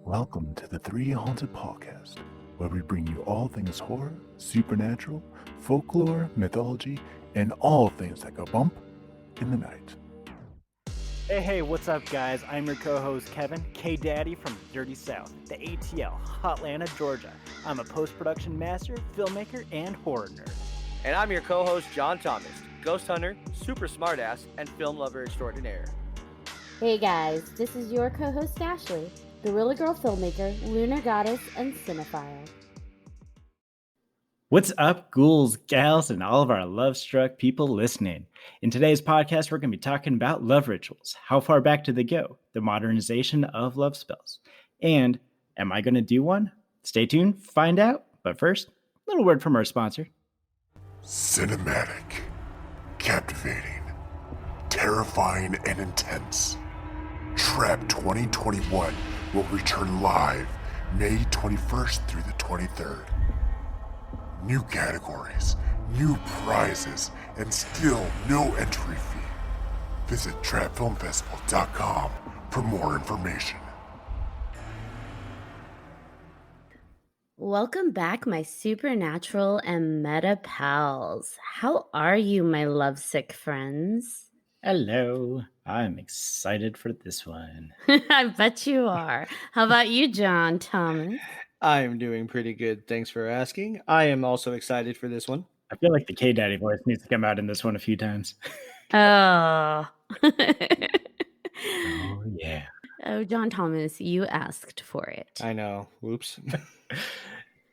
Welcome to the 3Haunted podcast, where we bring you all things horror, supernatural, folklore, mythology, and all things that go bump in the night. Hey, what's up, guys? I'm your co-host, Kevin, K-Daddy from Dirty South, the ATL, Hotlanta, Georgia. I'm a post-production master, filmmaker, and horror nerd. And I'm your co-host, John Thomas, ghost hunter, super smartass, and film lover extraordinaire. Hey guys, this is your co-host Ashley, Gorilla Girl filmmaker, lunar goddess, and cinephile. What's up, ghouls, gals, and all of our love-struck people listening? In today's podcast, we're going to be talking about love rituals. How far back do they go? The modernization of love spells. And am I going to do one? Stay tuned, find out. But first, a little word from our sponsor. Cinematic, captivating, terrifying, and intense. Trap 2021 will return live May 21st through the 23rd. New categories, new prizes, and still no entry fee. Visit trapfilmfestival.com for more information. Welcome back, my supernatural and meta pals. How are you, my lovesick friends? Hello. I'm excited for this one. I bet you are. How about you, John Thomas? I am doing pretty good. Thanks for asking. I am also excited for this one. I feel like the K-Daddy voice needs to come out in this one a few times. Oh. Oh, yeah. Oh, John Thomas, you asked for it. I know. Whoops.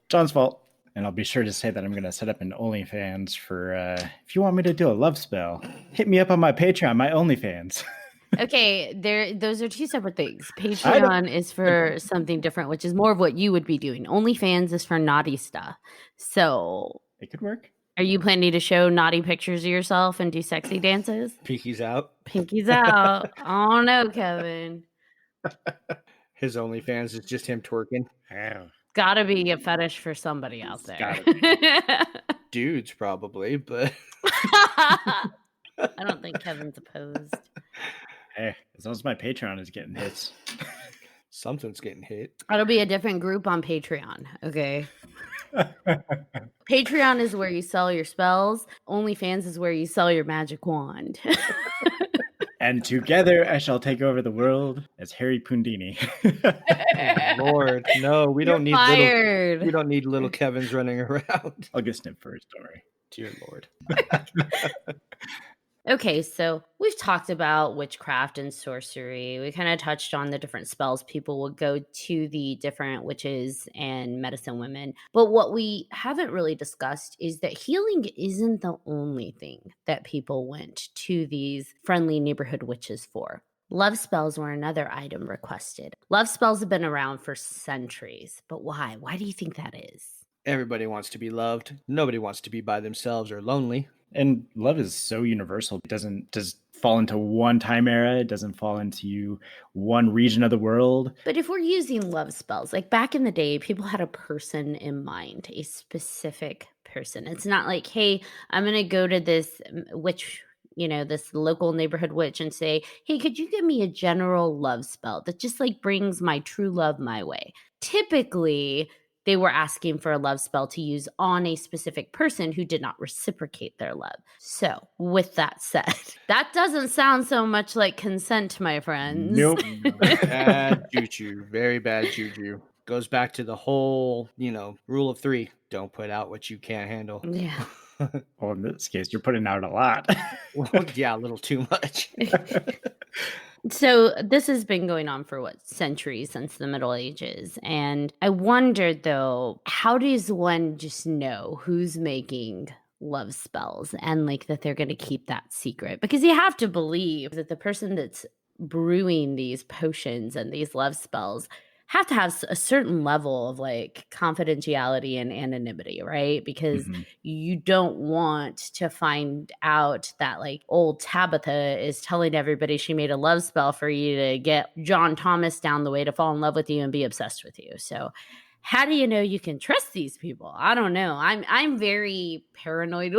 John's fault. And I'll be sure to say that I'm going to set up an OnlyFans for, if you want me to do a love spell, hit me up on my Patreon, my OnlyFans. Okay, those are two separate things. Patreon is for something different, which is more of what you would be doing. OnlyFans is for naughty stuff. So It could work. are you planning to show naughty pictures of yourself and do sexy dances? Pinky's out. Pinky's out. Oh no, Kevin. His OnlyFans is just him twerking. Gotta be a fetish for somebody out there. Dudes, probably, but I don't think Kevin's opposed. Hey, as long as my Patreon is getting hits. something's getting hit. It'll be a different group on Patreon, okay? Patreon is where you sell your spells. OnlyFans is where you sell your magic wand. And together I shall take over the world as Harry Pundini. Oh, Lord, no, we don't need fired. we don't need little Kevins running around. I'll get snipped first, don't worry. Dear Lord. Okay, so we've talked about witchcraft and sorcery. We kind of touched on the different spells people would go to the different witches and medicine women. But what we haven't really discussed is that healing isn't the only thing that people went to these friendly neighborhood witches for. Love spells were another item requested. Love spells have been around for centuries. But why? Why do you think that is? Everybody wants to be loved. Nobody wants to be by themselves or lonely. And love is so universal. It doesn't just fall into one time era. It doesn't fall into one region of the world. But if we're using love spells, like back in the day, people had a person in mind, a specific person. It's not like, hey, I'm going to go to this witch, this local neighborhood witch and say, hey, could you give me a general love spell that just like brings my true love my way? Typically, they were asking for a love spell to use on a specific person who did not reciprocate their love. So, with that said, that doesn't sound so much like consent, my friends. Nope. Bad juju. Very bad juju. Goes back to the whole, rule of three. Don't put out what you can't handle. Yeah. Well, in this case, you're putting out a lot. Well, yeah, a little too much. So this has been going on for centuries, since the Middle Ages. And I wondered though, how does one just know who's making love spells and like that they're going to keep that secret? Because you have to believe that the person that's brewing these potions and these love spells have to have a certain level of like confidentiality and anonymity, right? Because you don't want to find out that like old Tabitha is telling everybody she made a love spell for you to get John Thomas down the way to fall in love with you and be obsessed with you. So how do you know you can trust these people? I don't know. I'm very paranoid.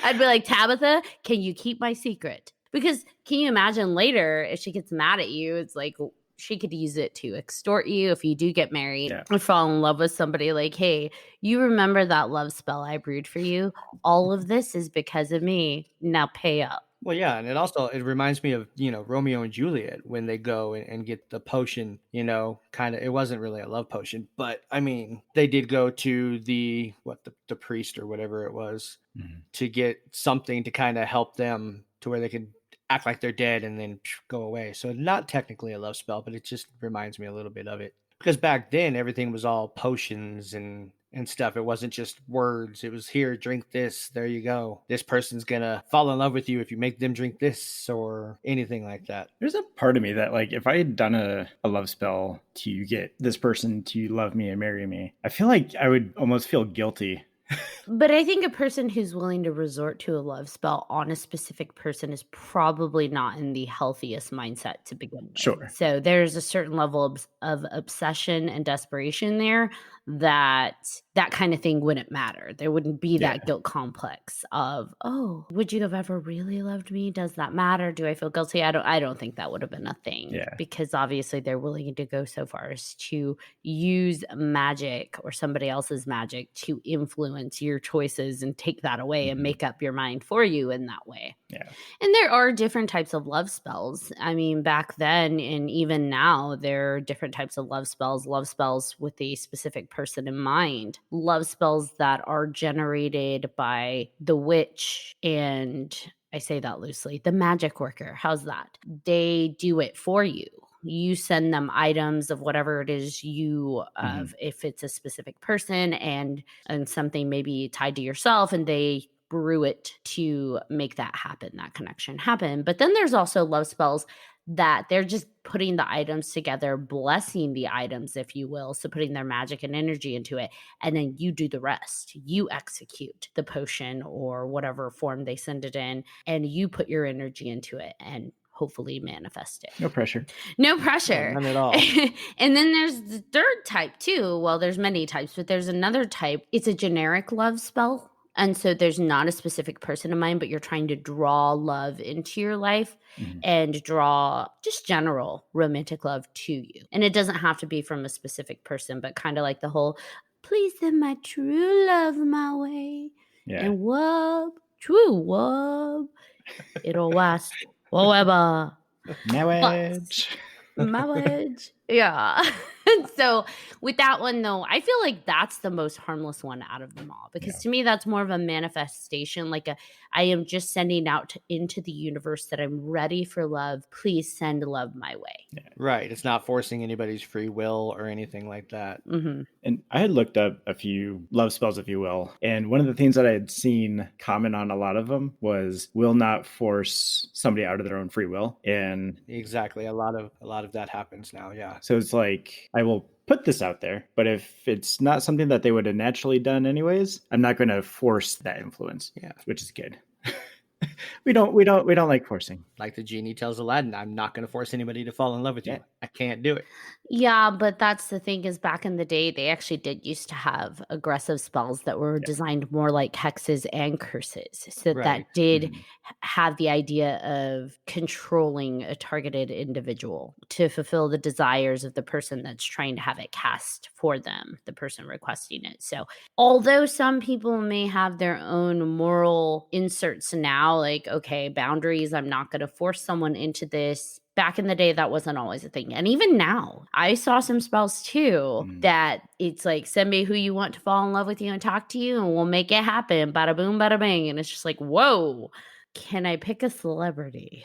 I'd be like, Tabitha, can you keep my secret? Because can you imagine later if she gets mad at you, it's like, she could use it to extort you if you do get married Yeah. or fall in love with somebody. Like, hey, you remember that love spell I brewed for you? All of this is because of me. Now pay up. Well, yeah, and it reminds me of, Romeo and Juliet when they go and get the potion, kind of, it wasn't really a love potion, but I mean, they did go to the priest or whatever it was to get something to kind of help them to where they could act like they're dead and then go away. So not technically a love spell, but it just reminds me a little bit of it. Because back then everything was all potions and stuff. It wasn't just words. It was, here, drink this. There you go. This person's gonna fall in love with you if you make them drink this, or anything like that. There's a part of me that, like, if I had done a love spell to get this person to love me and marry me, I feel like I would almost feel guilty. But I think a person who's willing to resort to a love spell on a specific person is probably not in the healthiest mindset to begin with. Sure. So there's a certain level of obsession and desperation there that kind of thing wouldn't matter. There wouldn't be that guilt complex of, oh, would you have ever really loved me? Does that matter? Do I feel guilty? I don't think that would have been a thing. Yeah. Because obviously they're willing to go so far as to use magic or somebody else's magic to influence your choices and take that away and make up your mind for you in that way. Yeah. And there are different types of love spells. I mean, back then and even now, there are different types of love spells with a specific person in mind, love spells that are generated by the witch, and I say that loosely, the magic worker. How's that? They do it for you. You send them items of whatever it is you if it's a specific person and something maybe tied to yourself, and they brew it to make that happen, that connection happen. But then there's also love spells that they're just putting the items together, blessing the items, if you will. So putting their magic and energy into it. And then you do the rest. You execute the potion or whatever form they send it in, and you put your energy into it and hopefully manifest it. No pressure. No pressure. No, none at all. And then there's the third type too. Well, there's many types, but there's another type. It's a generic love spell. And so there's not a specific person in mind, but you're trying to draw love into your life and draw just general romantic love to you. And it doesn't have to be from a specific person, but kind of like the whole, please send my true love my way. Yeah. And whoop, true whoop, it'll last forever. Marriage. Marriage. Yeah. So with that one, though, I feel like that's the most harmless one out of them all, because to me, that's more of a manifestation. Like I am just sending out into the universe that I'm ready for love. Please send love my way. Yeah. Right. It's not forcing anybody's free will or anything like that. Mm-hmm. And I had looked up a few love spells, if you will. And one of the things that I had seen common on a lot of them was will not force somebody out of their own free will. And exactly. A lot of that happens now. Yeah. So it's like, I will put this out there, but if it's not something that they would have naturally done anyways, I'm not going to force that influence. Yeah. Which is good. We don't like forcing. Like the genie tells Aladdin, I'm not going to force anybody to fall in love with you. I can't do it. Yeah, but that's the thing, is back in the day, they actually did used to have aggressive spells that were designed more like hexes and curses. So that did have the idea of controlling a targeted individual to fulfill the desires of the person that's trying to have it cast for them, the person requesting it. So although some people may have their own moral inserts now, like, okay, boundaries, I'm not going to force someone into this. Back in the day, that wasn't always a thing. And even now, I saw some spells too that it's like, send me who you want to fall in love with you and talk to you, and we'll make it happen. Bada boom, bada bang. And it's just like, whoa, can I pick a celebrity?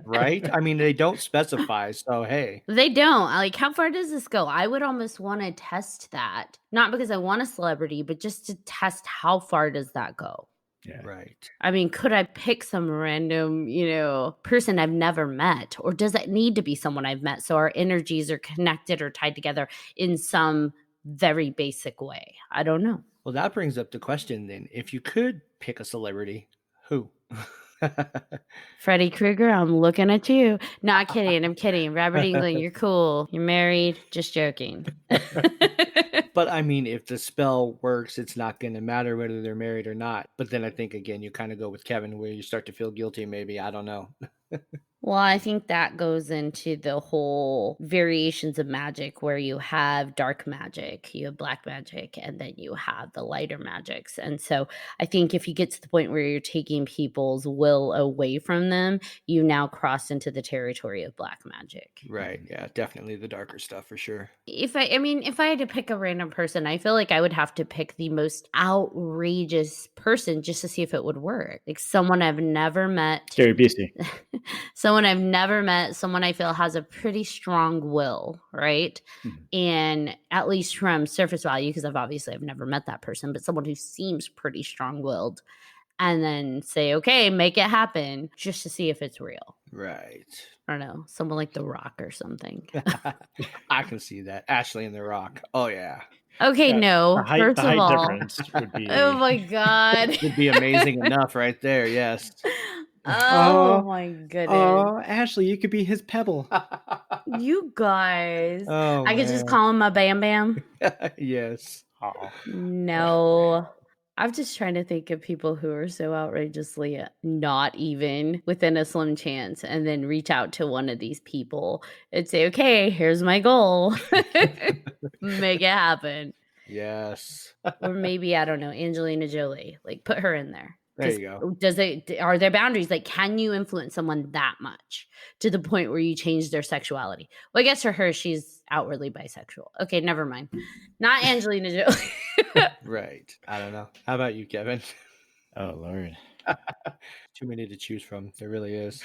Right? I mean, they don't specify. So, hey. They don't. Like, how far does this go? I would almost want to test that. Not because I want a celebrity, but just to test how far does that go. Yeah. Right. I mean, could I pick some random, person I've never met? Or does it need to be someone I've met so our energies are connected or tied together in some very basic way? I don't know. Well, that brings up the question then. If you could pick a celebrity, who? Freddy Krueger, I'm looking at you. Not kidding. I'm kidding. Robert Englund, you're cool. You're married. Just joking. But I mean, if the spell works, it's not going to matter whether they're married or not. But then I think, again, you kind of go with Kevin where you start to feel guilty, maybe. I don't know. Well, I think that goes into the whole variations of magic where you have dark magic, you have black magic, and then you have the lighter magics. And so I think if you get to the point where you're taking people's will away from them, you now cross into the territory of black magic. Right. Yeah, definitely the darker stuff for sure. If I had to pick a random person, I feel like I would have to pick the most outrageous person just to see if it would work. Like someone I've never met. Gary Busey. Someone I've never met, someone I feel has a pretty strong will, right? And at least from surface value, because I've never met that person, but someone who seems pretty strong-willed, and then say, okay, make it happen, just to see if it's real. Right. I don't know, someone like The Rock or something. I can see that. Ashley and The Rock. Oh, yeah. Okay, no. The height First of all, difference would be. oh my God. It'd be amazing enough right there. Yes. Oh my goodness. Oh, Ashley, you could be his pebble. You guys. Oh, I could just man. call him my Bam Bam. Yes. Oh. No. I'm just trying to think of people who are so outrageously not even within a slim chance, and then reach out to one of these people and say, okay, here's my goal. Make it happen. Yes. Or maybe, I don't know, Angelina Jolie. Like, put her in there. There you go. Are there boundaries? Like, can you influence someone that much to the point where you change their sexuality? Well, I guess for her, she's outwardly bisexual. Okay, never mind. Not Angelina Jolie. Right. I don't know. How about you, Kevin? Oh, Lord. Too many to choose from. There really is.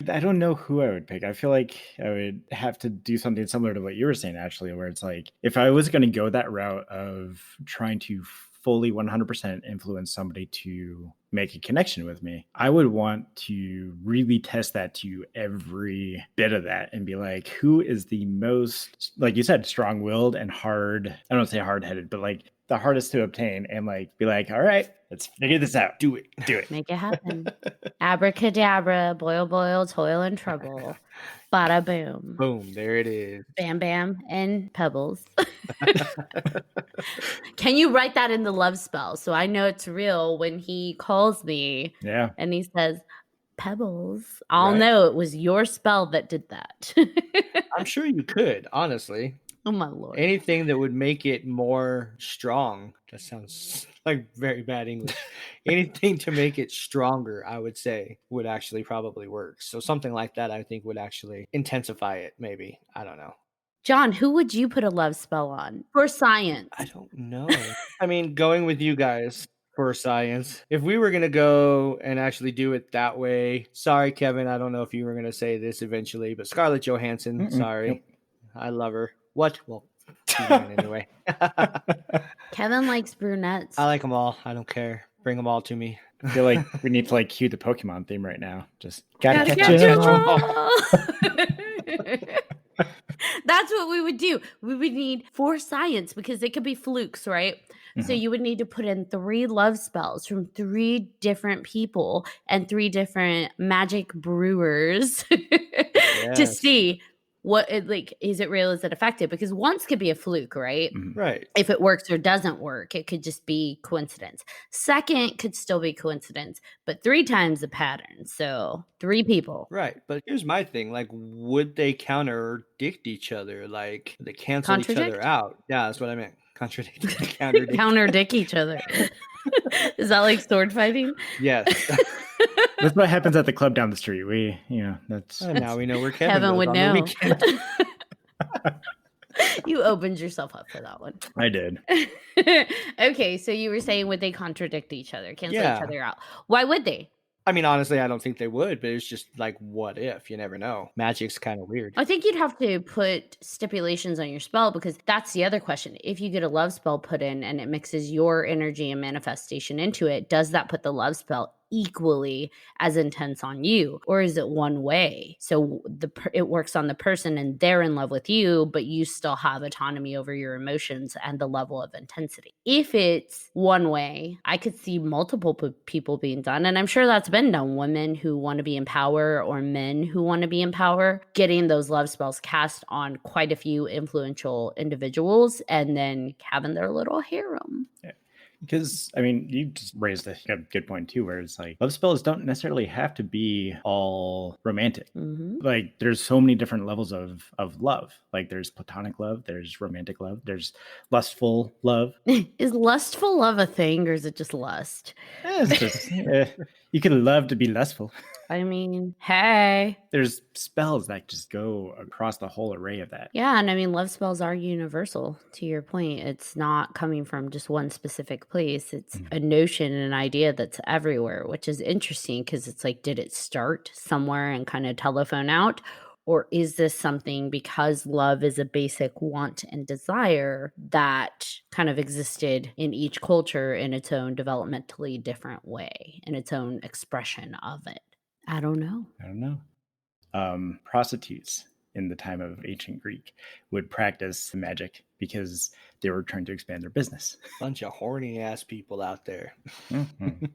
I don't know who I would pick. I feel like I would have to do something similar to what you were saying, actually, where it's like, if I was going to go that route of trying to fully 100% influence somebody to make a connection with me, I would want to really test that to every bit of that and be like, who is the most, like you said, strong-willed and hard, I don't say hard-headed, but like the hardest to obtain, and like be like, all right, let's figure this out. Do it. Make it happen. Abracadabra, boil, boil, toil and trouble. Bada boom. Boom. There it is. Bam Bam and Pebbles. Can you write that in the love spell so I know it's real when he calls me? Yeah. And he says, Pebbles. I'll Right. know it was your spell that did that. I'm sure you could, honestly. Oh my Lord. Anything that would make it more strong. That sounds like very bad English. Anything to make it stronger, I would say, would actually probably work. So something like that, I think, would actually intensify it, maybe. I don't know. John, who would you put a love spell on for science? I don't know. I mean, going with you guys for science, if we were going to go and actually do it that way, sorry, Kevin, I don't know if you were going to say this eventually, but Scarlett Johansson, sorry. Nope. I love her. What? Well, she's mine anyway. Kevin likes brunettes. I like them all. I don't care. Bring them all to me. I feel like we need to like cue the Pokemon theme right now. Just gotta Gotta catch catch 'em 'em all. all. That's what we would do. We would need for science, because it could be flukes, right? So you would need to put in 3 love spells from 3 different people and 3 different magic brewers to Yes. see what it, like, is it real, is it effective? Because once could be a fluke, right? Right. If it works or doesn't work, it could just be coincidence. Second could still be coincidence, but 3 times the pattern. So 3 people. Right. But here's my thing. Like, would they contradict each other? Like, they cancel each other Contradict? out? Yeah, that's what I meant. Contradict. Counterdict. Counterdict each other. Is that like sword fighting? Yes. That's what happens at the club down the street. That's And now we know where Kevin, Kevin goes would on the know. weekend. You opened yourself up for that one. I did. Okay, so you were saying, would they contradict each other, cancel Yeah. each other out? Why would they? I mean, honestly, I don't think they would, but it's just like, what if? You never know. Magic's kind of weird. I think you'd have to put stipulations on your spell, because that's the other question. If you get a love spell put in and it mixes your energy and manifestation into it, does that put the love spell equally as intense on you, or is it one way? So it works on the person and they're in love with you, but you still have autonomy over your emotions and the level of intensity. If it's one way, I could see multiple people being done, and I'm sure that's been done. Women who want to be in power, or men who want to be in power, getting those love spells cast on quite a few influential individuals and then having their little harem. Because, I mean, you just raised a good point too, where it's like love spells don't necessarily have to be all romantic. Mhm. Like, there's so many different levels of love. Like, there's platonic love, there's romantic love, there's lustful love. Is lustful love a thing, or is it just lust? It's just, you can love to be lustful. I mean, hey. There's spells that just go across the whole array of that. Yeah, and I mean, love spells are universal, to your point. It's not coming from just one specific place. It's a notion and an idea that's everywhere, which is interesting because it's like, did it start somewhere and kind of telephone out? Or is this something, because love is a basic want and desire, that kind of existed in each culture in its own developmentally different way, in its own expression of it? I don't know. I don't know. Prostitutes in the time of ancient Greek would practice magic because they were trying to expand their business. Bunch of horny ass people out there. Mhm.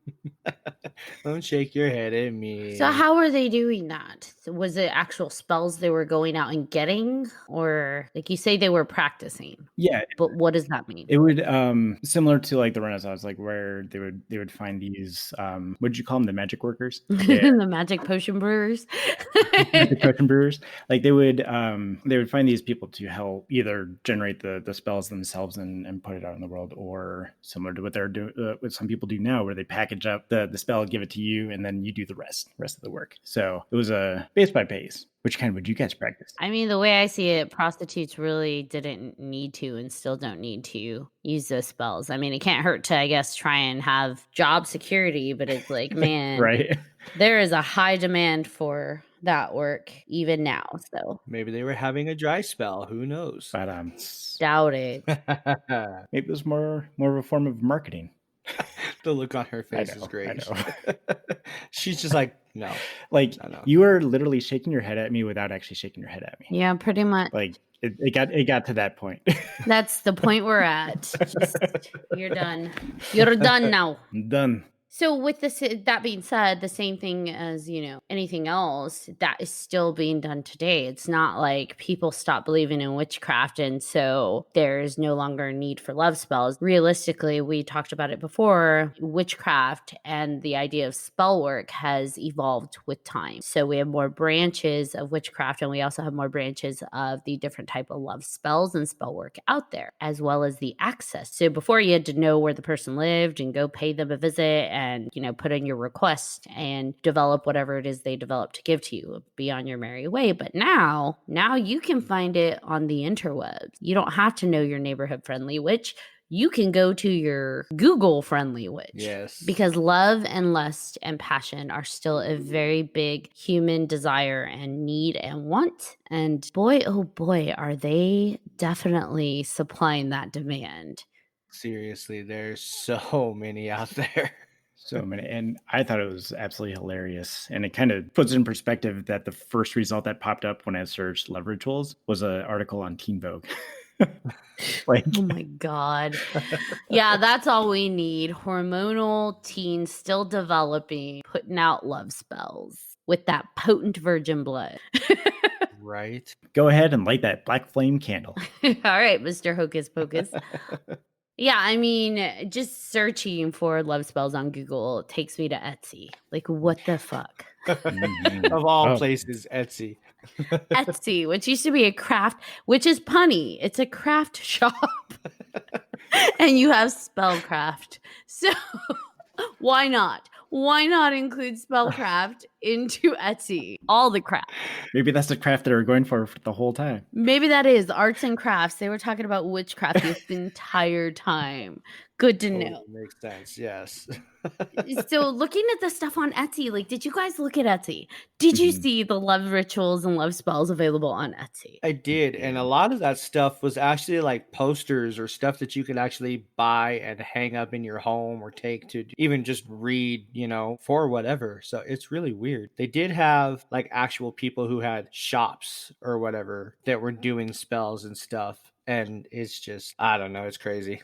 Don't shake your head at me. So how were they doing that? So was it actual spells they were going out and getting, or like you say they were practicing? Yeah, But what does that mean? it would similar to like the Renaissance, like where they would find these what did you call them, the magic workers? Yeah. The magic potion brewers. The potion brewers, like they would find these people to help either generate the spells themselves and put it out in the world, or similar to what they're doing, what some people do now, where they package up the spell, give it to you, and then you do the rest of the work. So it was a base by base. Which kind would you guys practice? I mean, the way I see it, prostitutes really didn't need to and still don't need to use those spells. I mean, it can't hurt to, I guess, try and have job security, but it's like, man, Right. there is a high demand for that work even now. So Maybe they were having a dry spell. Who knows? But doubt it. maybe it was more of a form of marketing. The look on her face I is know. great. She's just like, no. Like, I know. you are literally shaking your head at me without actually shaking your head at me. Yeah, pretty much. Like it got to that point. That's the point we're at. Just, you're done. You're done now. I'm done. So with this, that being said, the same thing as, anything else, that is still being done today. It's not like people stop believing in witchcraft and so there's no longer a need for love spells. Realistically, we talked about it before, witchcraft and the idea of spell work has evolved with time. So we have more branches of witchcraft and we also have more branches of the different type of love spells and spell work out there, as well as the access. So before you had to know where the person lived and go pay them a visit and put in your request and develop whatever it is they develop to give to you, be on your merry way. But now you can find it on the interwebs. You don't have to know your neighborhood friendly witch. You can go to your Google friendly witch. Yes. Because love and lust and passion are still a very big human desire and need and want. And boy, oh boy, are they definitely supplying that demand. Seriously, there's so many out there. So many. And I thought it was absolutely hilarious. And it kind of puts in perspective that the first result that popped up when I searched love rituals was an article on Teen Vogue. Like, oh my God. Yeah, that's all we need. Hormonal teens still developing, putting out love spells with that potent virgin blood. Right. Go ahead and light that black flame candle. All right, Mr. Hocus Pocus. Yeah, I mean, just searching for love spells on Google takes me to Etsy. Like, what the fuck? Of all places, Etsy. Etsy, which used to be a craft, which is punny. It's a craft shop. And you have spellcraft. So why not? Why not include spellcraft into Etsy? All the craft. Maybe that's the craft they were going for the whole time. Maybe that is arts and crafts. They were talking about witchcraft this entire time. Good to know. Makes sense. Yes. So looking at the stuff on Etsy, like, did you guys look at Etsy? Did you see the love rituals and love spells available on Etsy? I did. And a lot of that stuff was actually like posters or stuff that you could actually buy and hang up in your home or take to even just read, for whatever. So it's really weird. They did have like actual people who had shops or whatever that were doing spells and stuff. And it's just, I don't know. It's crazy.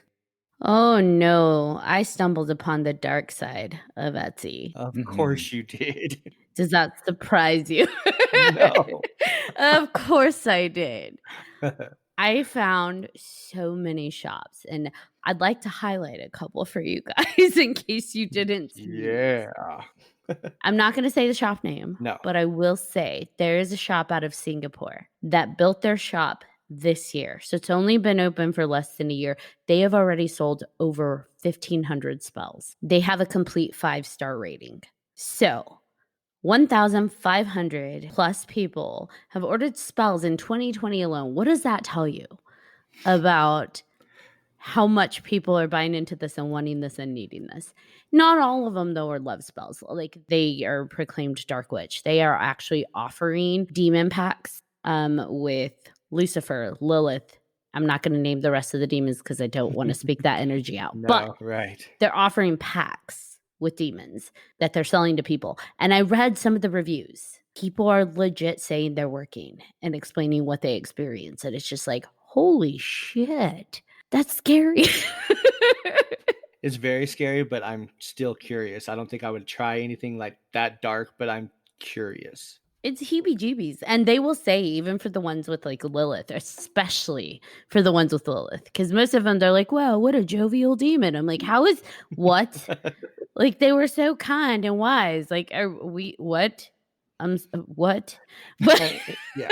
Oh no, I stumbled upon the dark side of Etsy. Of course you did. Does that surprise you? No. Of course I did. I found so many shops, and I'd like to highlight a couple for you guys in case you didn't see. Yeah. I'm not going to say the shop name, No. but I will say there is a shop out of Singapore that built their shop this year. So it's only been open for less than a year. They have already sold over 1,500 spells. They have a complete 5-star rating. So 1,500 plus people have ordered spells in 2020 alone. What does that tell you about how much people are buying into this and wanting this and needing this? Not all of them, though, are love spells. Like, they are proclaimed Dark Witch. They are actually offering demon packs with Lucifer, Lilith. I'm not going to name the rest of the demons because I don't want to speak that energy out. No, But right. they're offering packs with demons that they're selling to people. And I read some of the reviews. People are legit saying they're working and explaining what they experience. And it's just like, holy shit, that's scary. It's very scary, but I'm still curious. I don't think I would try anything like that dark, but I'm curious. It's heebie-jeebies. And they will say, even for the ones with like Lilith, especially for the ones with Lilith, because most of them, they're like, wow, what a jovial demon. I'm like, how is, what? Like, they were so kind and wise. Like, are we, what? What? But Yeah.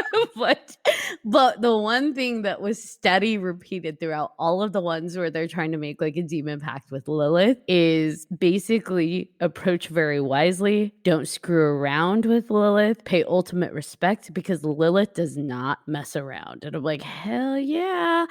but the one thing that was steady repeated throughout all of the ones where they're trying to make like a demon pact with Lilith is basically approach very wisely, don't screw around with Lilith, pay ultimate respect, because Lilith does not mess around. And I'm like, hell yeah.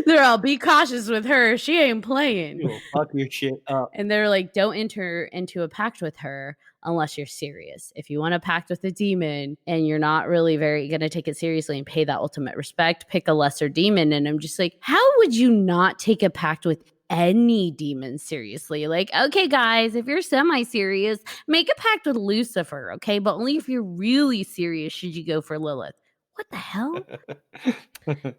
They're all, be cautious with her, she ain't playing. You'll fuck your shit up. And they're like, don't enter into a pact with her unless you're serious. If you want to pact with a demon and you're not really very going to take it seriously and pay that ultimate respect, pick a lesser demon. And I'm just like, how would you not take a pact with any demon seriously? Like, okay, guys, if you're semi-serious, make a pact with Lucifer, okay? But only if you're really serious should you go for Lilith. What the hell?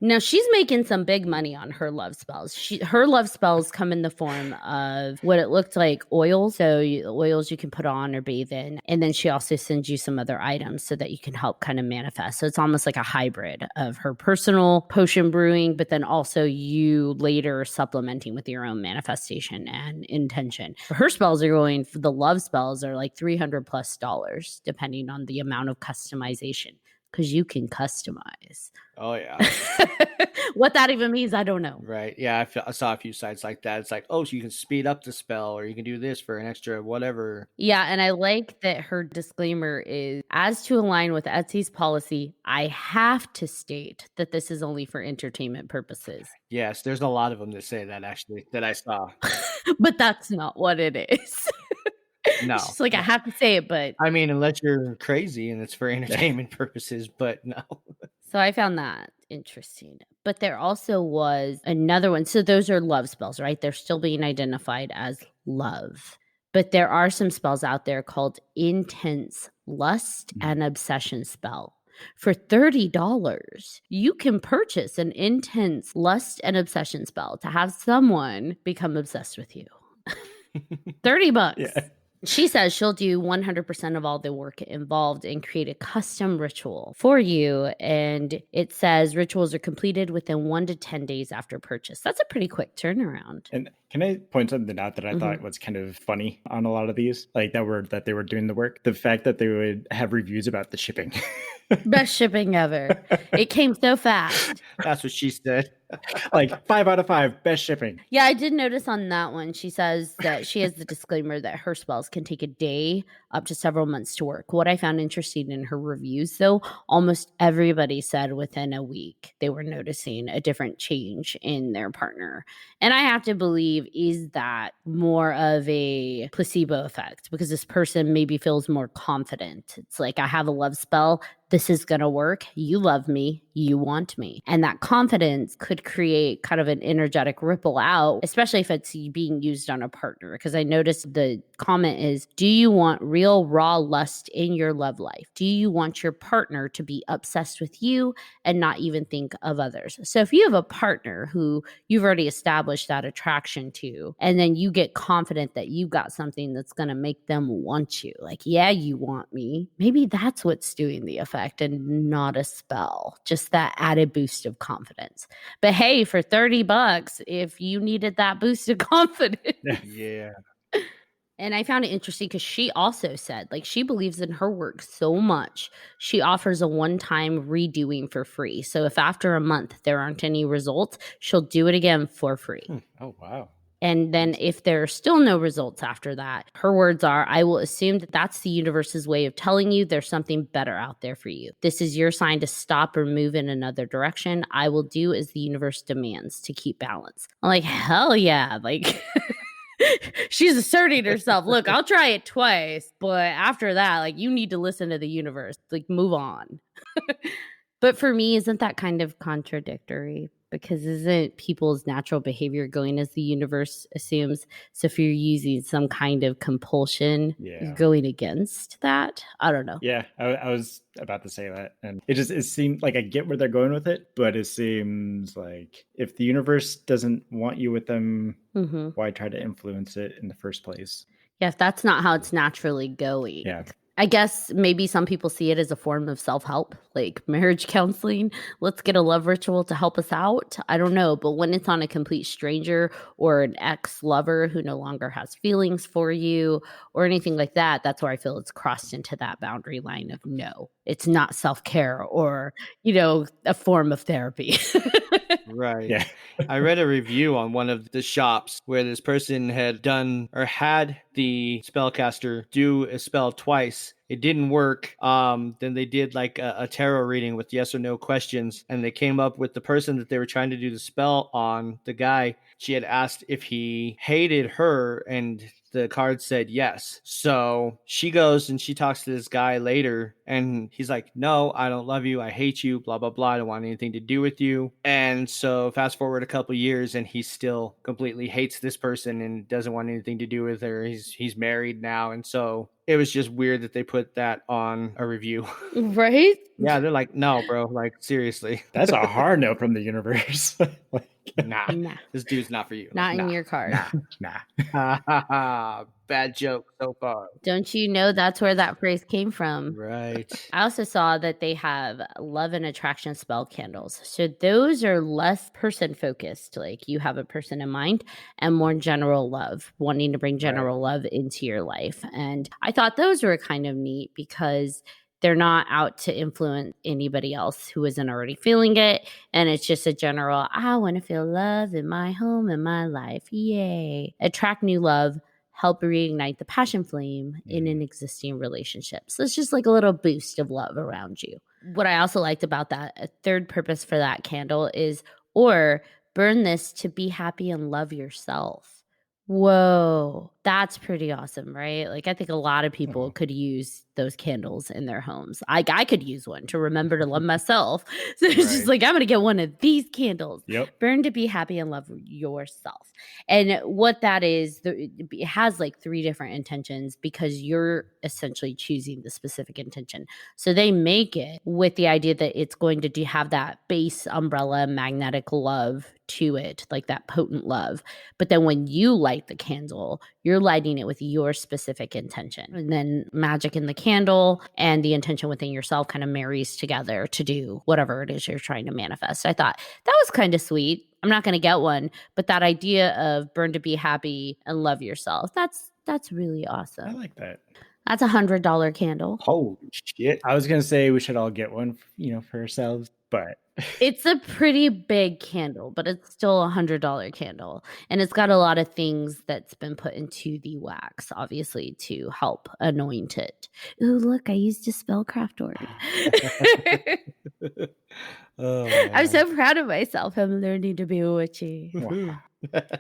Now, she's making some big money on her love spells. Her love spells come in the form of what it looked like oils. So oils you can put on or bathe in. And then she also sends you some other items so that you can help kind of manifest. So it's almost like a hybrid of her personal potion brewing, but then also you later supplementing with your own manifestation and intention. Her spells are going, the love spells are like $300+ depending on the amount of customization. Because you can customize. Oh, yeah. What that even means, I don't know. Right. Yeah, I saw a few sites like that. It's like, oh, so you can speed up the spell, or you can do this for an extra whatever. Yeah, and I like that her disclaimer is, as to align with Etsy's policy, I have to state that this is only for entertainment purposes. Yes, there's a lot of them that say that, actually, that I saw. But that's not what it is. No. It's just like, I have to say it, but... I mean, unless you're crazy and it's for entertainment purposes, but no. So I found that interesting. But there also was another one. So those are love spells, right? They're still being identified as love. But there are some spells out there called intense lust and obsession spell. For $30, you can purchase an intense lust and obsession spell to have someone become obsessed with you. $30. Yeah. She says she'll do 100% of all the work involved and create a custom ritual for you. And it says rituals are completed within 1 to 10 days after purchase. That's a pretty quick turnaround. And can I point something out that I thought was kind of funny on a lot of these, like that they were doing the work? The fact that they would have reviews about the shipping. Best shipping ever. It came so fast. That's what she said. Like 5 out of 5, best shipping. Yeah, I did notice on that one, she says that she has the disclaimer that her spells can take a day up to several months to work. What I found interesting in her reviews, though, almost everybody said within a week they were noticing a different change in their partner. And I have to believe, is that more of a placebo effect? Because this person maybe feels more confident. It's like, I have a love spell. This is going to work. You love me. You want me. And that confidence could create kind of an energetic ripple out, especially if it's being used on a partner. Because I noticed the comment is, do you want real raw lust in your love life? Do you want your partner to be obsessed with you and not even think of others? So if you have a partner who you've already established that attraction to, and then you get confident that you've got something that's going to make them want you, like, yeah, you want me. Maybe that's what's doing the effect. effect and not a spell. Just that added boost of confidence. But hey, for $30, if you needed that boost of confidence. Yeah. And I found it interesting because she also said, like, she believes in her work so much, she offers a one-time redoing for free. So if after a month there aren't any results, she'll do it again for free. Oh, wow. And then if there are still no results after that, her words are, I will assume that that's the universe's way of telling you there's something better out there for you. This is your sign to stop or move in another direction. I will do as the universe demands to keep balance. I'm like, hell yeah. Like... She's asserting herself. Look, I'll try it twice, but after that, like, you need to listen to the universe. Like, move on. But for me, isn't that kind of contradictory? Because isn't people's natural behavior going as the universe assumes? So if you're using some kind of compulsion, you're going against that? I don't know. Yeah, I was about to say that. And it seemed like I get where they're going with it, but it seems like if the universe doesn't want you with them, why try to influence it in the first place? Yeah, if that's not how it's naturally going. Yeah. I guess maybe some people see it as a form of self-help, like marriage counseling. Let's get a love ritual to help us out. I don't know. But when it's on a complete stranger or an ex-lover who no longer has feelings for you or anything like that, that's where I feel it's crossed into that boundary line of no, it's not self-care or, a form of therapy. Right. Yeah. I read a review on one of the shops where this person had done or had the spellcaster do a spell twice. It didn't work. Then they did like a tarot reading with yes or no questions, and they came up with the person that they were trying to do the spell on, the guy. She had asked if he hated her, and the card said yes. So she goes and she talks to this guy later, and he's like, no, I don't love you. I hate you, blah, blah, blah. I don't want anything to do with you. And so fast forward a couple years, and he still completely hates this person and doesn't want anything to do with her. He's married now. And so it was just weird that they put that on a review. Right? Yeah, they're like, no, bro, like, seriously. That's a hard no from the universe. Nah, this dude's not for you. Not in your card. Nah. Bad joke so far. Don't you know that's where that phrase came from? Right. I also saw that they have love and attraction spell candles. So those are less person focused, like you have a person in mind, and more general love, wanting to bring general love into your life. And I thought those were kind of neat because they're not out to influence anybody else who isn't already feeling it. And it's just a general, I want to feel love in my home, in my life. Yay. Attract new love. Help reignite the passion flame in an existing relationship. So it's just like a little boost of love around you. What I also liked about that, a third purpose for that candle is, or burn this to be happy and love yourself. Whoa, that's pretty awesome, right? Like, I think a lot of people could use those candles in their homes. I could use one to remember to love myself. So it's just like, I'm going to get one of these candles. Yep. Burn to be happy and love yourself. And what that is, it has like 3 different intentions because you're essentially choosing the specific intention. So they make it with the idea that it's going to have that base umbrella magnetic love to it, like that potent love. But then when you light the candle, you're lighting it with your specific intention. And then magic in the candle and the intention within yourself kind of marries together to do whatever it is you're trying to manifest. I thought that was kind of sweet. I'm not going to get one, but that idea of burn to be happy and love yourself, that's really awesome. I like that. That's $100 candle. Holy shit. I was going to say we should all get one, for ourselves, but it's a pretty big candle, but it's still $100 candle. And it's got a lot of things that's been put into the wax, obviously, to help anoint it. Ooh, look, I used a spellcraft word. I'm so proud of myself. I'm learning to be witchy.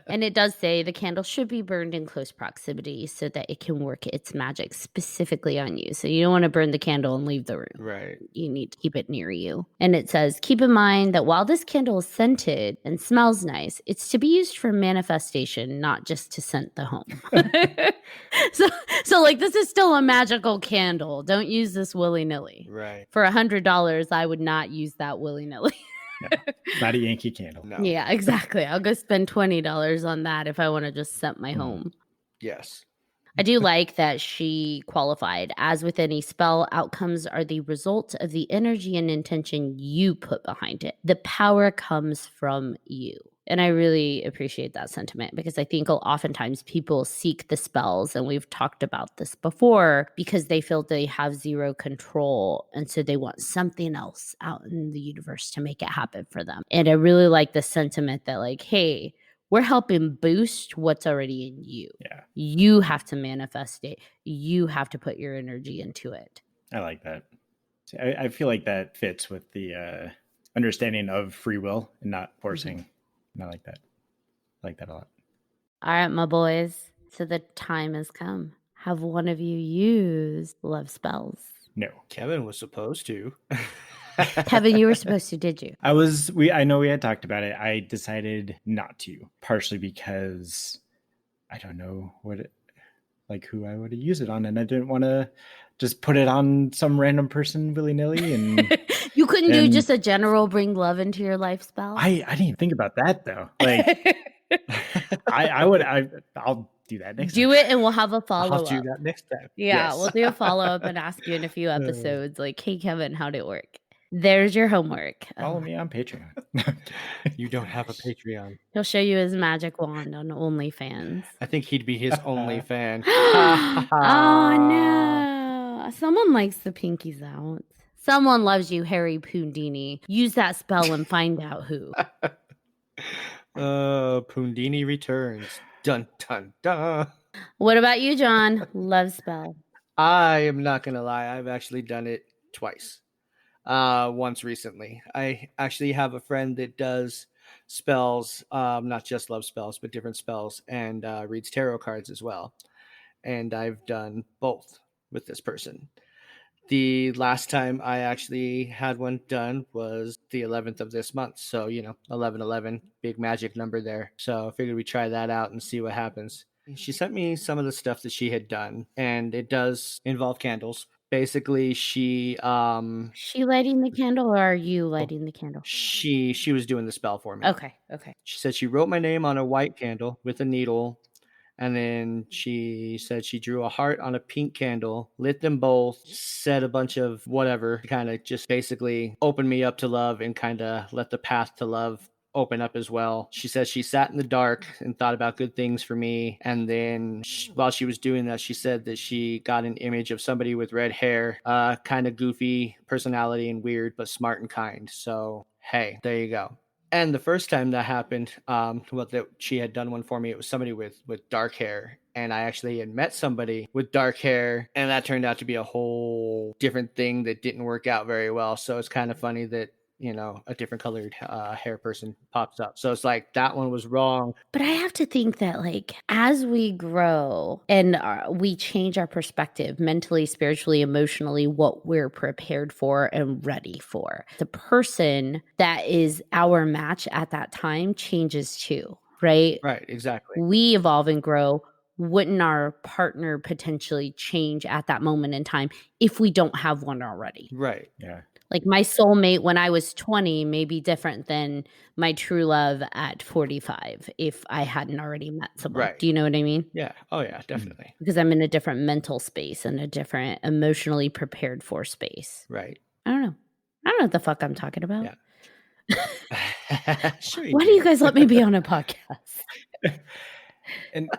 And it does say the candle should be burned in close proximity so that it can work its magic specifically on you. So you don't want to burn the candle and leave the room. Right. You need to keep it near you. And it says, keep in mind that while this candle is scented and smells nice, it's to be used for manifestation, not just to scent the home. So like, this is still a magical candle. Don't use this willy-nilly. Right. For $100, I would not use that willy-nilly. No, not a Yankee candle. No. Yeah, exactly. I'll go spend $20 on that if I want to just scent my home. Yes. I do like that she qualified. As with any spell, outcomes are the result of the energy and intention you put behind it. The power comes from you. And I really appreciate that sentiment because I think oftentimes people seek the spells, and we've talked about this before, because they feel they have zero control. And so they want something else out in the universe to make it happen for them. And I really like the sentiment that, like, hey, we're helping boost what's already in you. Yeah. You have to manifest it. You have to put your energy into it. I like that. I feel like that fits with the understanding of free will and not forcing. Mm-hmm. And I like that. I like that a lot. All right, my boys. So the time has come. Have one of you used love spells? No. Kevin was supposed to. Kevin, you were supposed to, did you? I know we had talked about it. I decided not to, partially because I don't know who I would have used it on, and I didn't want to just put it on some random person willy-nilly. And you couldn't do just a general bring love into your life spell? I didn't even think about that though. Like I'll do that next time. Do it, and we'll have a follow-up. I'll do that next time. Yeah, yes. We'll do a follow-up and ask you in a few episodes, like, hey, Kevin, how'd it work? There's your homework. Follow me on Patreon. You don't have a Patreon. He'll show you his magic wand on OnlyFans. I think he'd be his only fan. Oh, no. Someone likes the pinkies out. Someone loves you, Harry Pundini. Use that spell and find out who. Pundini returns. Dun, dun, dun. What about you, John? Love spell. I am not going to lie. I've actually done it twice. Once recently. I actually have a friend that does spells, not just love spells, but different spells, and reads tarot cards as well. And I've done both with this person. The last time I actually had one done was the 11th of this month. So, 11/11, big magic number there. So I figured we'd try that out and see what happens. She sent me some of the stuff that she had done, and it does involve candles. Basically, she lighting the candle, or are you lighting the candle? She was doing the spell for me. Okay. She said she wrote my name on a white candle with a needle, and then she said she drew a heart on a pink candle, lit them both, said a bunch of whatever, kind of just basically opened me up to love and kind of let the path to love open up as well. She says she sat in the dark and thought about good things for me. And then while she was doing that, she said that she got an image of somebody with red hair, kind of goofy personality and weird, but smart and kind. So, hey, there you go. And the first time that happened, that she had done one for me, it was somebody with dark hair. And I actually had met somebody with dark hair, and that turned out to be a whole different thing that didn't work out very well. So it's kind of funny that a different colored hair person pops up. So it's like that one was wrong. But I have to think that, like, as we grow and we change our perspective mentally, spiritually, emotionally, what we're prepared for and ready for, the person that is our match at that time changes too, right? Right, exactly. We evolve and grow. Wouldn't our partner potentially change at that moment in time if we don't have one already? Right. Yeah. Like, my soulmate when I was 20 may be different than my true love at 45 if I hadn't already met someone. Right. Do you know what I mean? Yeah. Oh, yeah, definitely. Because I'm in a different mental space and a different emotionally prepared for space. Right. I don't know what the fuck I'm talking about. Yeah. Sure. Why do you guys let me be on a podcast? And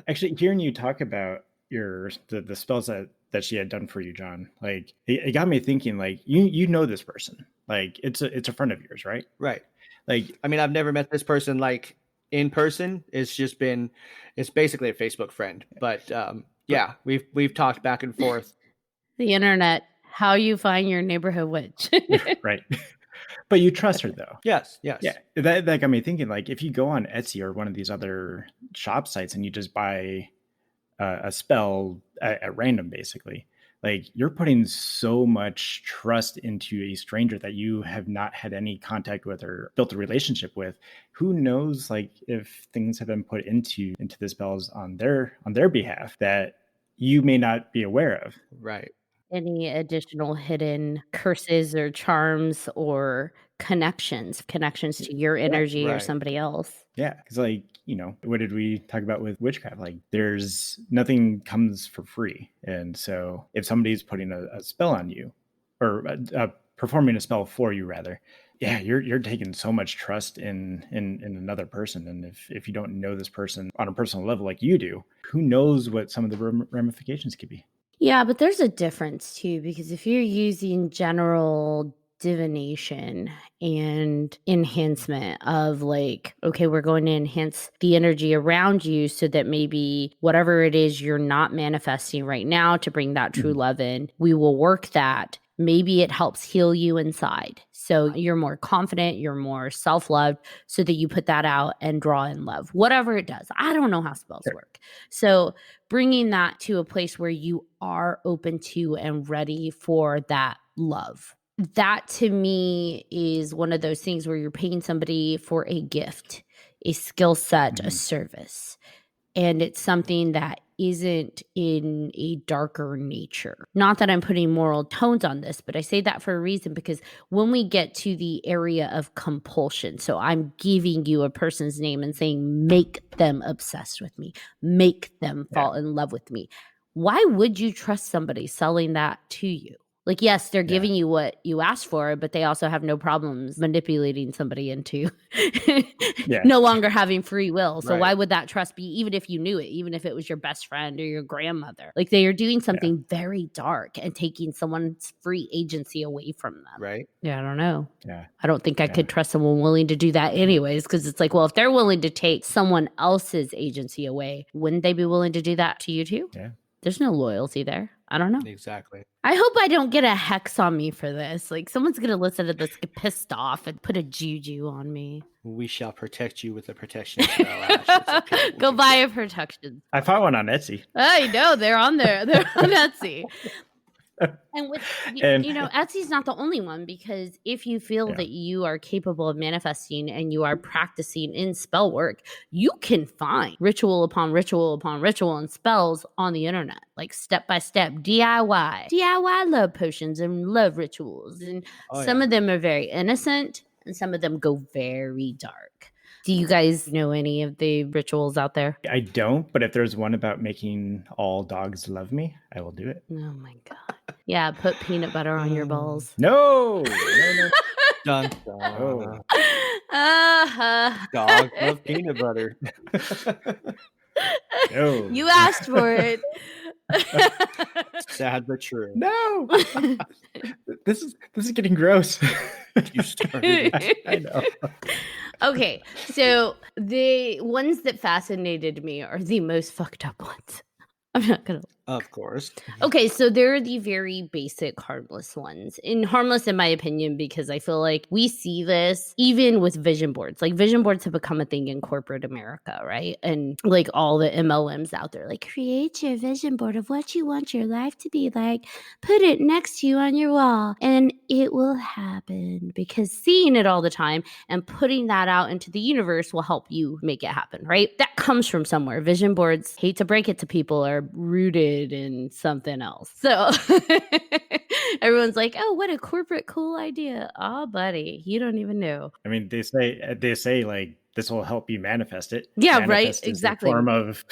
actually, hearing you talk about the spells that she had done for you, John, like it got me thinking, like, you know this person, like it's a friend of yours, right? Right. Like, I mean, I've never met this person like in person. It's basically a Facebook friend, but yeah, we've talked back and forth. The internet, how you find your neighborhood witch. Right. But you trust her though. Yes. Yeah. That got me thinking, like, if you go on Etsy or one of these other shop sites and you just buy a spell at random, basically, like, you're putting so much trust into a stranger that you have not had any contact with or built a relationship with. Who knows, like, if things have been put into the spells on their behalf that you may not be aware of. Right. Any additional hidden curses or charms or connections to your energy or right. somebody else. Yeah, because like, what did we talk about with witchcraft? Like, there's nothing comes for free, and so if somebody's putting a spell on you, or performing a spell for you, rather, yeah, you're taking so much trust in another person, and if you don't know this person on a personal level like you do, who knows what some of the ramifications could be? Yeah, but there's a difference too, because if you're using general divination and enhancement of like, okay, we're going to enhance the energy around you so that maybe whatever it is you're not manifesting right now to bring that true love in, we will work that. Maybe it helps heal you inside. So you're more confident, you're more self-loved, so that you put that out and draw in love, whatever it does. I don't know how spells work. So bringing that to a place where you are open to and ready for that love. That to me is one of those things where you're paying somebody for a gift, a skill set, a service. And it's something that isn't in a darker nature. Not that I'm putting moral tones on this, but I say that for a reason, because when we get to the area of compulsion, so I'm giving you a person's name and saying, make them obsessed with me, make them fall in love with me. Why would you trust somebody selling that to you? Like, yes, they're giving you what you asked for, but they also have no problems manipulating somebody into no longer having free will. So why would that trust be, even if you knew it, even if it was your best friend or your grandmother? Like, they are doing something very dark and taking someone's free agency away from them. Right. Yeah, I don't know. Yeah. I don't think I could trust someone willing to do that anyways, because it's like, well, if they're willing to take someone else's agency away, wouldn't they be willing to do that to you too? Yeah. There's no loyalty there. I don't know. Exactly. I hope I don't get a hex on me for this. Like, someone's going to listen to this, get pissed off, and put a juju on me. We shall protect you with the protection spell, Ash. It's okay. Go buy a protection. I found one on Etsy. I know, they're on there. They're on Etsy. And with, Etsy's not the only one, because if you feel that you are capable of manifesting and you are practicing in spell work, you can find ritual upon ritual upon ritual and spells on the internet, like step by step DIY love potions and love rituals. And some of them are very innocent and some of them go very dark. Do you guys know any of the rituals out there? I don't, but if there's one about making all dogs love me, I will do it. Oh my God. Yeah, put peanut butter on your balls. No. Dun, Oh. Dog love peanut butter. No. You asked for it. Sad but true. No. This is getting gross. You started it. I know. Okay, so the ones that fascinated me are the most fucked up ones. I'm not gonna. Of course. Okay, so they're the very basic harmless ones. And harmless in my opinion, because I feel like we see this even with vision boards. Like, vision boards have become a thing in corporate America, right? And like all the MLMs out there, like, create your vision board of what you want your life to be like. Put it next to you on your wall and it will happen, because seeing it all the time and putting that out into the universe will help you make it happen, right? That comes from somewhere. Vision boards, hate to break it to people, are rooted in something else. So everyone's like, oh, what a corporate cool idea. Oh, buddy, you don't even know. I mean, they say like, this will help you manifest it. Yeah, Manifest right. is a Exactly. form of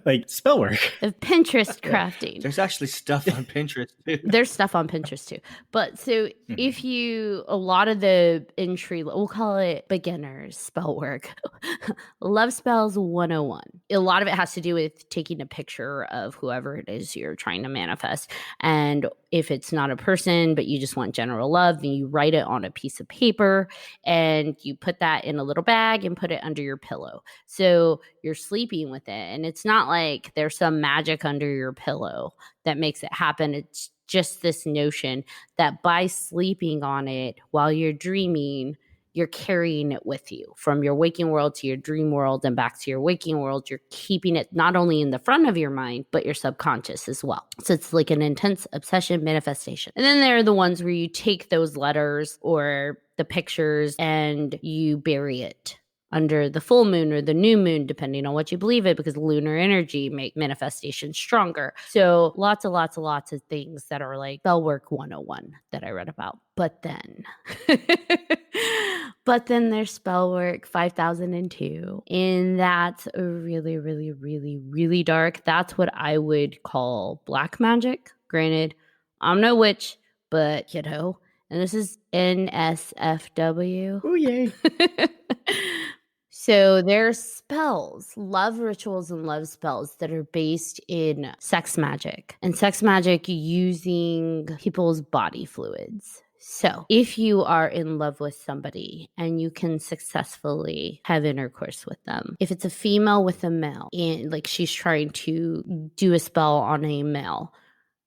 like spell work. Of Pinterest crafting. There's actually stuff on Pinterest too. There's stuff on Pinterest too. But so if a lot of the entry, we'll call it beginners spell work, love spells 101. A lot of it has to do with taking a picture of whoever it is you're trying to manifest. And if it's not a person, but you just want general love, then you write it on a piece of paper and you put that in a little bag and put it under your pillow. So you're sleeping with it. And it's not like there's some magic under your pillow that makes it happen. It's just this notion that by sleeping on it while you're dreaming, you're carrying it with you from your waking world to your dream world and back to your waking world. You're keeping it not only in the front of your mind, but your subconscious as well. So it's like an intense obsession manifestation. And then there are the ones where you take those letters or the pictures and you bury it under the full moon or the new moon, depending on what you believe it, because lunar energy make manifestation stronger. So lots of things that are like spell work 101 that I read about. But then But then there's spell work 5002. And that's really, really, really, really dark. That's what I would call black magic. Granted, I'm no witch, but and this is NSFW. Oh, yay. So there's spells, love rituals and love spells that are based in sex magic and sex magic using people's body fluids. So if you are in love with somebody and you can successfully have intercourse with them, if it's a female with a male and like she's trying to do a spell on a male,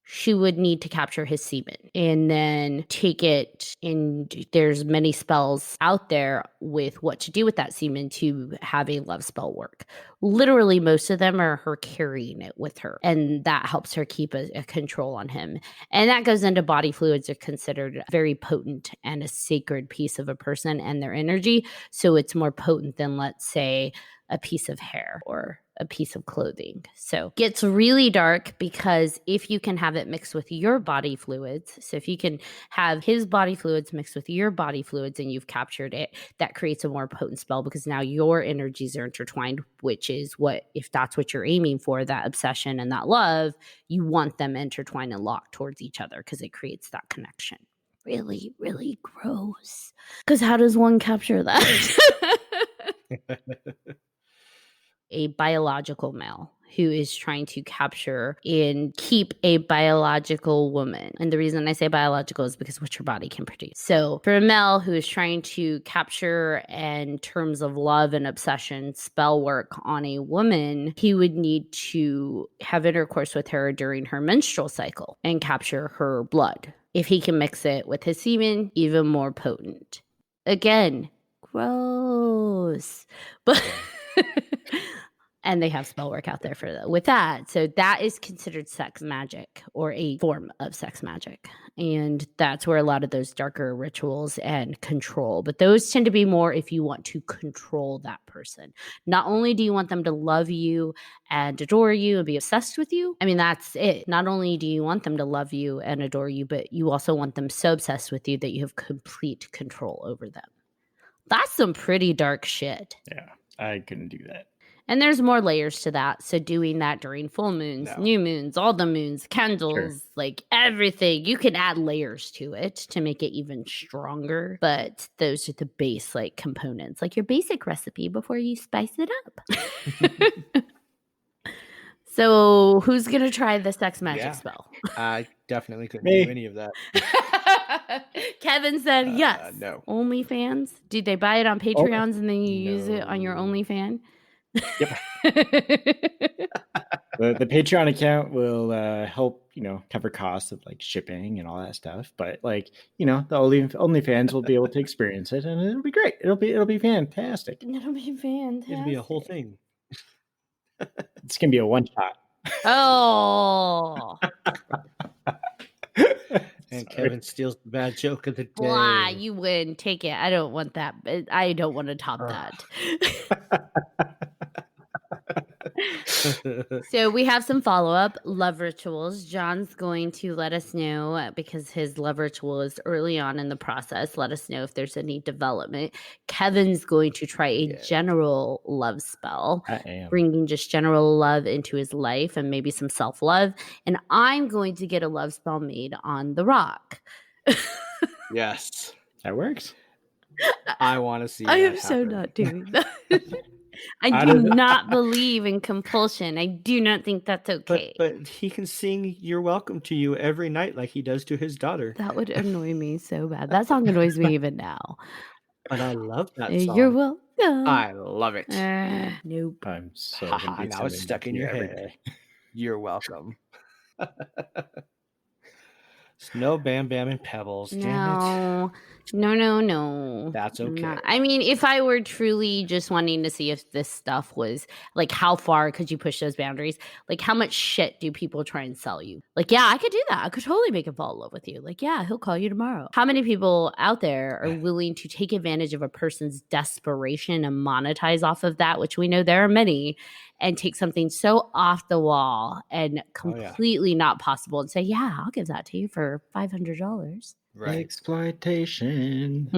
she would need to capture his semen and then take it. And there's many spells out there with what to do with that semen to have a love spell work. Literally, most of them are her carrying it with her, and that helps her keep a control on him. And that goes into body fluids are considered very potent and a sacred piece of a person and their energy. So it's more potent than, let's say, a piece of hair or a piece of clothing. So it gets really dark because if you can have it mixed with your body fluids, so if you can have his body fluids mixed with your body fluids and you've captured it, that creates a more potent spell because now your energies are intertwined, which is what, if that's what you're aiming for, that obsession and that love, you want them intertwined and locked towards each other because it creates that connection. Really, really gross. Because how does one capture that? A biological male who is trying to capture and keep a biological woman. And the reason I say biological is because what your body can produce. So for a male who is trying to capture in terms of love and obsession, spell work on a woman, he would need to have intercourse with her during her menstrual cycle and capture her blood. If he can mix it with his semen, even more potent. Again, gross. But and they have spell work out there with that. So that is considered sex magic or a form of sex magic. And that's where a lot of those darker rituals and control. But those tend to be more if you want to control that person. Not only do you want them to love you and adore you and be obsessed with you. I mean, that's it. Not only do you want them to love you and adore you, but you also want them so obsessed with you that you have complete control over them. That's some pretty dark shit. Yeah, I couldn't do that. And there's more layers to that. So doing that during full moons, new moons, all the moons, candles, like everything, you can add layers to it to make it even stronger. But those are the base like components, like your basic recipe before you spice it up. So who's going to try the sex magic spell? I definitely couldn't do any of that. Kevin said yes. No. OnlyFans? Did they buy it on Patreons and then you use it on your OnlyFans? Yep. The Patreon account will help, cover costs of like shipping and all that stuff. But like, the OnlyFans will be able to experience it, and it'll be great. It'll be fantastic. It'll be fantastic. It'll be a whole thing. It's gonna be a one shot. Oh. And Kevin steals the bad joke of the day. Blah, you win. Take it. I don't want that. I don't want to top that. So we have some follow-up love rituals. John's going to let us know, because his love ritual is early on in the process, let us know if there's any development. Kevin's going to try a general love spell, bringing just general love into his life and maybe some self-love. And I'm going to get a love spell made on the rock. Yes. That works. I want to see I am happen. so not doing that. I do not believe in compulsion. I do not think that's okay. But he can sing "You're Welcome" to you every night like he does to his daughter. That would annoy me so bad. That song annoys me even now. But I love that song. You're welcome. I love it. Nope. I'm so now it's stuck in your head. You're welcome. Snow, Bam Bam, and Pebbles. Damn it. No. That's okay. I mean, if I were truly just wanting to see if this stuff was like, how far could you push those boundaries? Like, how much shit do people try and sell you? Like, yeah, I could do that. I could totally make him fall in love with you. Like, yeah, he'll call you tomorrow. How many people out there are willing to take advantage of a person's desperation and monetize off of that, which we know there are many, and take something so off the wall and completely not possible and say, yeah, I'll give that to you for $500. Right. Exploitation.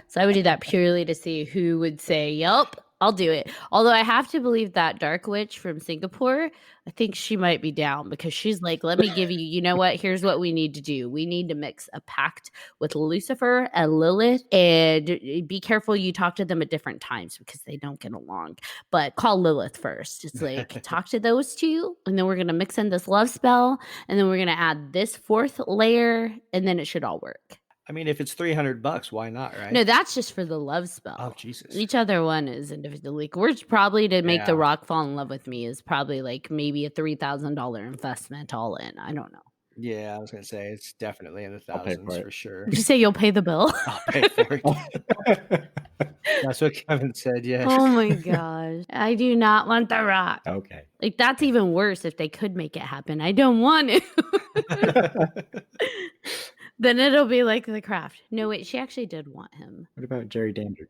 So I would do that purely to see who would say, "Yep, I'll do it." Although I have to believe that dark witch from Singapore, I think she might be down because she's like, "Let me give you, you know what? Here's what we need to do. We need to mix a pact with Lucifer and Lilith, and be careful you talk to them at different times because they don't get along. But call Lilith first. It's like talk to those two, and then we're gonna mix in this love spell, and then we're gonna add this fourth layer, and then it should all work." I mean, if it's $300, why not, right? No, that's just for the love spell. Oh, Jesus. Each other one is individually. We're probably to make the Yeah. rock fall in love with me is probably like maybe a $3,000 investment all in. I don't know. Yeah, I was going to say it's definitely in the I'll pay for thousands it. for sure. Did you say you'll pay the bill? I'll pay for it. That's what Kevin said, yes. Oh my gosh. I do not want the rock. Okay. Like that's even worse if they could make it happen. I don't want it. Then it'll be like The Craft. No, wait, she actually did want him. What about Jerry Dandridge?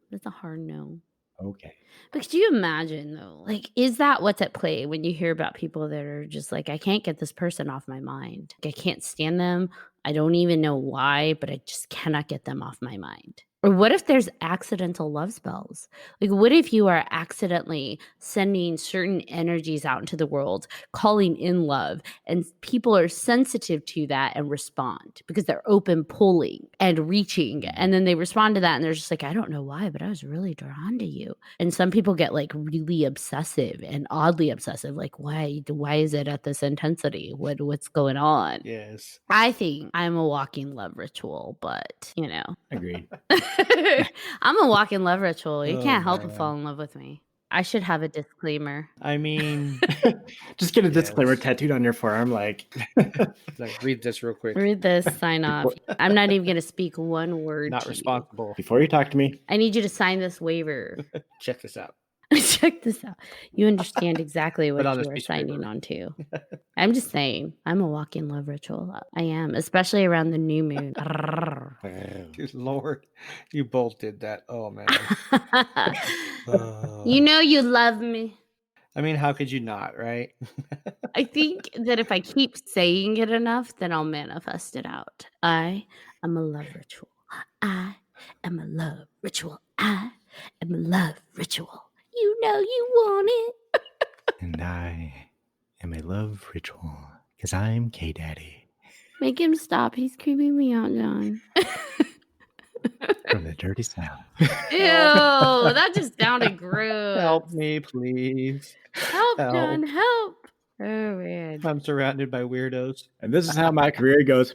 That's a hard no. Okay. But could you imagine though? Like, is that what's at play when you hear about people that are just like, I can't get this person off my mind. Like, I can't stand them. I don't even know why, but I just cannot get them off my mind. Or what if there's accidental love spells? Like, what if you are accidentally sending certain energies out into the world, calling in love, and people are sensitive to that and respond because they're open pulling and reaching. And then they respond to that and they're just like, I don't know why, but I was really drawn to you. And some people get like really obsessive and oddly obsessive. Like, why is it at this intensity? What's going on? Yes. I think I'm a walking love ritual, but you know. Agreed. I'm a walking love ritual. You Oh, can't help but man. fall in love with me. I should have a disclaimer. I mean, Just get a disclaimer Yes. tattooed on your forearm, like. like, read this real quick. Read this, sign off. I'm not even going to speak one word. Not to you. responsible. Before you talk to me, I need you to sign this waiver. Check this out. Check this out. You understand exactly what on you this are piece of signing paper. on to. I'm just saying, I'm a walking love ritual. I am, especially around the new moon. Good Lord, you both did that. Oh, man. You know you love me. I mean, how could you not, right? I think that if I keep saying it enough, then I'll manifest it out. I am a love ritual. I am a love ritual. I am a love ritual. You know you want it. and I am a love ritual because I'm K-Daddy Make him stop. He's creeping me out, John. from the Dirty South. Ew, that just sounded gross. Help me, please. Help, Help. John, help. Oh, man. I'm surrounded by weirdos. And this is how my career goes.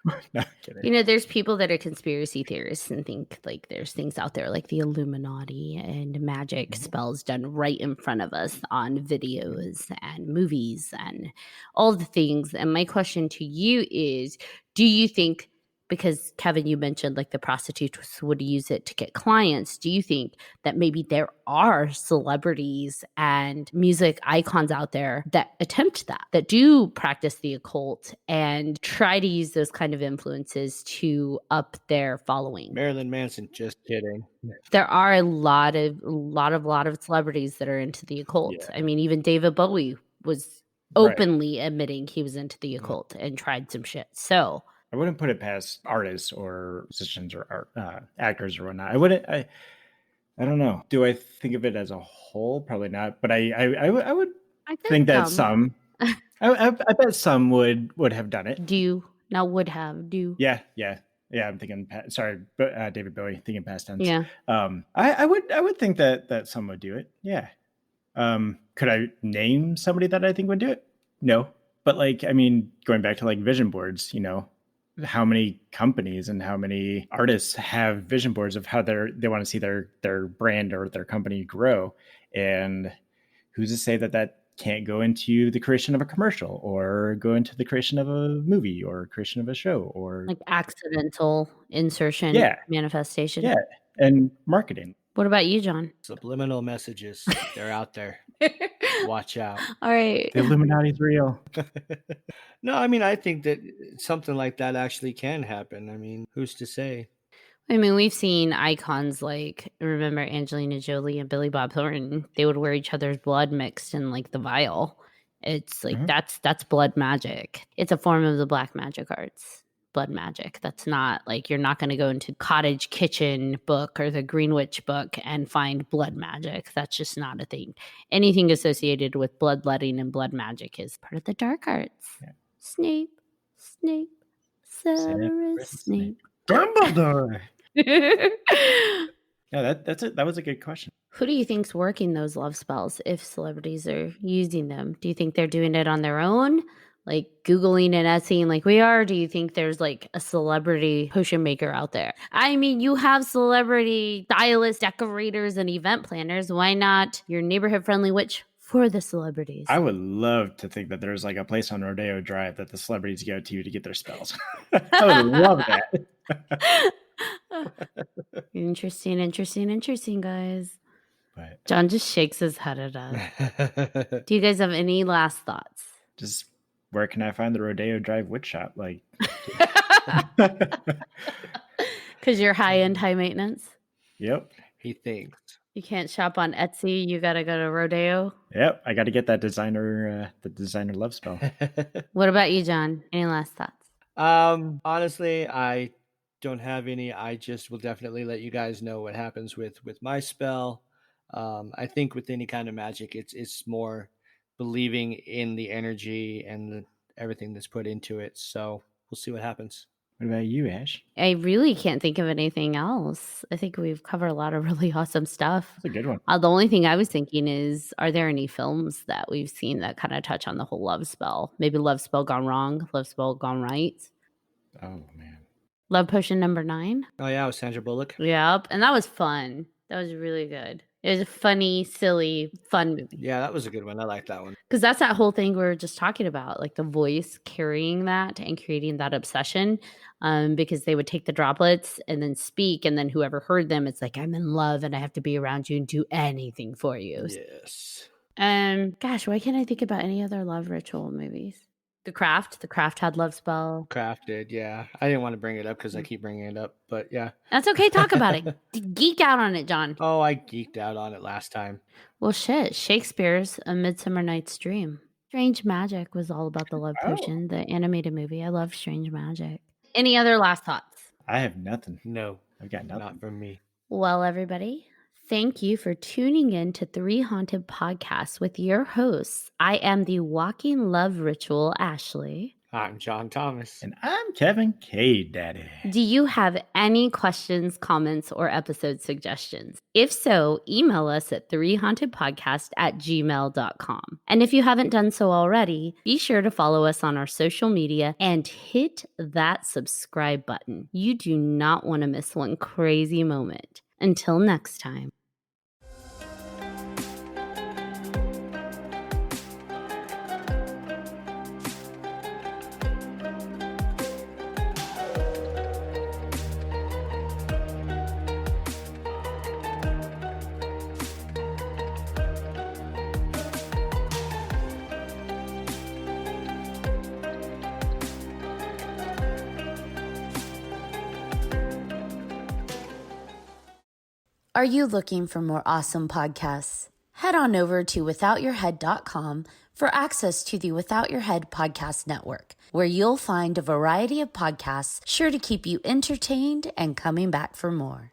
No, I'm kidding. You know, there's people that are conspiracy theorists and think like there's things out there like the Illuminati and magic spells done right in front of us on videos and movies and all the things. And my question to you is, do you think, because Kevin, you mentioned like the prostitutes would use it to get clients, do you think that maybe there are celebrities and music icons out there that attempt that do practice the occult and try to use those kind of influences to up their following? Marilyn Manson, just kidding. There are a lot of celebrities that are into the occult. Yeah. I mean, even David Bowie was Right. openly admitting he was into the occult and tried some shit. So I wouldn't put it past artists or musicians or actors or whatnot. I don't know. Do I think of it as a whole? Probably not. But I would I think that some. I bet some would have done it. do now would have do. Yeah. I'm thinking. Sorry, David Bowie. Thinking past tense. Yeah. I would think that some would do it. Yeah. Could I name somebody that I think would do it? No. But like, I mean, going back to like vision boards, you know, how many companies and how many artists have vision boards of how they want to see their brand or their company grow, and who's to say that can't go into the creation of a commercial or go into the creation of a movie or creation of a show or Like accidental insertion, Yeah. manifestation. Yeah. And marketing. What about you, John? Subliminal messages. They're out there. Watch out. All right. The Illuminati's real. No, I mean, I think that something like that actually can happen. I mean, who's to say? I mean, we've seen icons like, remember Angelina Jolie and Billy Bob Thornton? They would wear each other's blood mixed in like the vial It's like that's blood magic. It's a form of the black magic arts. Blood magic. That's not like you're not going to go into Cottage Kitchen book or the Green Witch book and find blood magic. That's just not a thing. Anything associated with bloodletting and blood magic is part of the dark arts. Yeah. Snape, Severus Snape. Dumbledore. Yeah, that's it. That was a good question. Who do you think's working those love spells if celebrities are using them? Do you think they're doing it on their own? Like Googling and Etsying like we are? Do you think there's like a celebrity potion maker out there? I mean, you have celebrity stylists, decorators, and event planners. Why not your neighborhood friendly witch for the celebrities? I would love to think that there's like a place on Rodeo Drive that the celebrities go to get their spells. I would love that. Interesting, guys. But John just shakes his head at us. Do you guys have any last thoughts? just where can I find the Rodeo Drive witch shop? Like, Because you're high end, high maintenance. yep. He thinks. You can't shop on Etsy. You got to go to Rodeo. Yep. I got to get that designer love spell. What about you, John? Any last thoughts? Honestly, I don't have any. I just will definitely let you guys know what happens with my spell. I think with any kind of magic, it's more believing in the energy and everything that's put into it. So we'll see what happens. What about you, Ash? I really can't think of anything else. I think we've covered a lot of really awesome stuff. That's a good one. The only thing I was thinking is, are there any films that we've seen that kind of touch on the whole love spell? Maybe Love Spell Gone Wrong, Love Spell Gone Right. Oh, man. Love Potion number 9. Oh yeah, with Sandra Bullock. Yep. And that was fun. That was really good. It was a funny, silly, fun movie. Yeah, that was a good one. I like that one. Because that's that whole thing we were just talking about, like the voice carrying that and creating that obsession. Because they would take the droplets and then speak, and then whoever heard them, it's like, I'm in love and I have to be around you and do anything for you. Yes. Gosh, why can't I think about any other love ritual movies? The Craft had love spell. Crafted, yeah. I didn't want to bring it up because I keep bringing it up, but yeah. That's okay. Talk about it. Geek out on it, John. Oh, I geeked out on it last time. Well, shit. Shakespeare's A Midsummer Night's Dream. Strange Magic was all about the love potion, the animated movie. I love Strange Magic. Any other last thoughts? I have nothing. No, I've got nothing. not from me. Well, everybody, thank you for tuning in to 3Haunted Podcasts with your hosts. I am the walking love ritual, Ashley. I'm John Thomas. And I'm Kevin K. Daddy. Do you have any questions, comments, or episode suggestions? If so, email us at 3hauntedpodcast@gmail.com. And if you haven't done so already, be sure to follow us on our social media and hit that subscribe button. You do not want to miss one crazy moment. Until next time. Are you looking for more awesome podcasts? Head on over to withoutyourhead.com for access to the Without Your Head podcast network, where you'll find a variety of podcasts sure to keep you entertained and coming back for more.